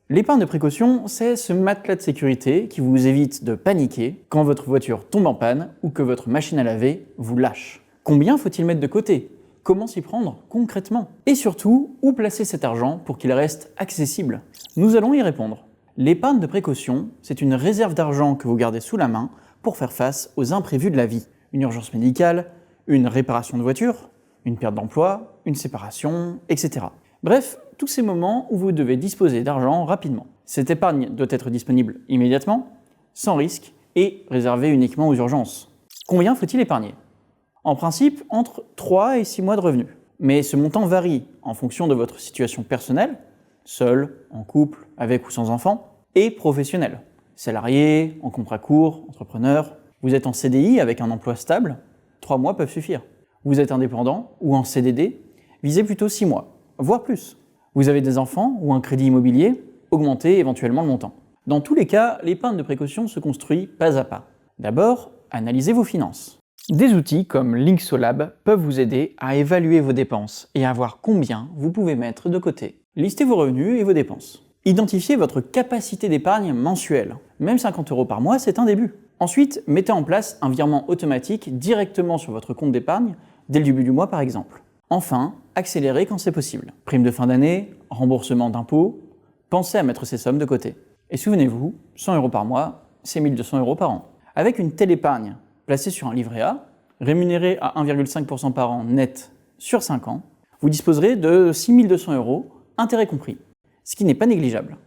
L'épargne de précaution, c'est ce matelas de sécurité qui vous évite de paniquer quand votre voiture tombe en panne ou que votre machine à laver vous lâche. Combien faut-il mettre de côté? Comment s'y prendre concrètement? Et surtout, où placer cet argent pour qu'il reste accessible? Nous allons y répondre. L'épargne de précaution, c'est une réserve d'argent que vous gardez sous la main pour faire face aux imprévus de la vie. Une urgence médicale, une réparation de voiture, une perte d'emploi, une séparation, etc. Bref, tous ces moments où vous devez disposer d'argent rapidement. Cette épargne doit être disponible immédiatement, sans risque et réservée uniquement aux urgences. Combien faut-il épargner? En principe, entre 3 et 6 mois de revenus. Mais ce montant varie en fonction de votre situation personnelle, seul, en couple, avec ou sans enfant, et professionnelle. Salarié, en contrat court, entrepreneur. Vous êtes en CDI avec un emploi stable, 3 mois peuvent suffire. Vous êtes indépendant ou en CDD, visez plutôt 6 mois, voire plus. Vous avez des enfants ou un crédit immobilier, augmentez éventuellement le montant. Dans tous les cas, l'épargne de précaution se construit pas à pas. D'abord, analysez vos finances. Des outils comme Linksolab peuvent vous aider à évaluer vos dépenses et à voir combien vous pouvez mettre de côté. Listez vos revenus et vos dépenses. Identifiez votre capacité d'épargne mensuelle. Même 50 € par mois, c'est un début. Ensuite, mettez en place un virement automatique directement sur votre compte d'épargne, dès le début du mois par exemple. Enfin, accélérez quand c'est possible. Prime de fin d'année, remboursement d'impôts, pensez à mettre ces sommes de côté. Et souvenez-vous, 100 € par mois, c'est 1 200 € par an. Avec une telle épargne, placée sur un livret A, rémunéré à 1,5% par an net sur 5 ans, vous disposerez de 6 200 €, intérêts compris, ce qui n'est pas négligeable.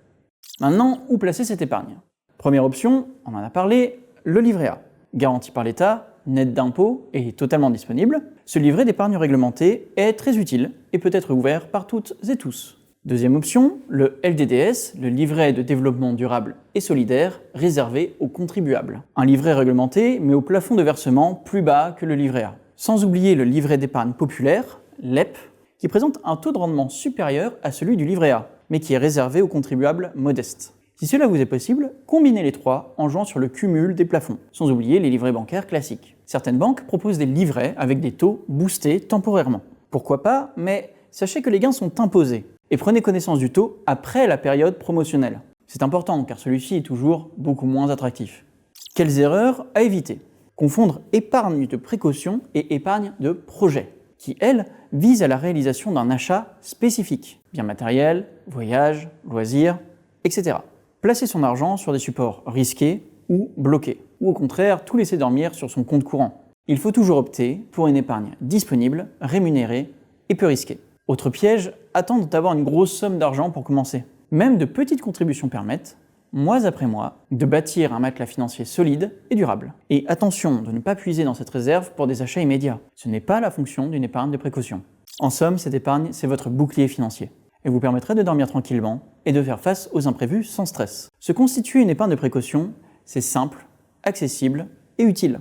Maintenant, où placer cette épargne? Première option, on en a parlé, le livret A. Garanti par l'État, net d'impôts et totalement disponible, ce livret d'épargne réglementé est très utile et peut être ouvert par toutes et tous. Deuxième option, le LDDS, le livret de développement durable et solidaire, réservé aux contribuables. Un livret réglementé, mais au plafond de versement plus bas que le livret A. Sans oublier le livret d'épargne populaire, LEP, qui présente un taux de rendement supérieur à celui du livret A, mais qui est réservé aux contribuables modestes. Si cela vous est possible, combinez les trois en jouant sur le cumul des plafonds, sans oublier les livrets bancaires classiques. Certaines banques proposent des livrets avec des taux boostés temporairement. Pourquoi pas, mais sachez que les gains sont imposés. Et prenez connaissance du taux après la période promotionnelle. C'est important car celui-ci est toujours beaucoup moins attractif. Quelles erreurs à éviter? Confondre épargne de précaution et épargne de projet, qui, elle, vise à la réalisation d'un achat spécifique. Biens matériels, voyages, loisirs, etc. Placer son argent sur des supports risqués ou bloqués, ou au contraire tout laisser dormir sur son compte courant. Il faut toujours opter pour une épargne disponible, rémunérée et peu risquée. Autre piège, attendre d'avoir une grosse somme d'argent pour commencer. Même de petites contributions permettent, mois après mois, de bâtir un matelas financier solide et durable. Et attention de ne pas puiser dans cette réserve pour des achats immédiats. Ce n'est pas la fonction d'une épargne de précaution. En somme, cette épargne, c'est votre bouclier financier. Elle vous permettrait de dormir tranquillement et de faire face aux imprévus sans stress. Se constituer une épargne de précaution, c'est simple, accessible et utile.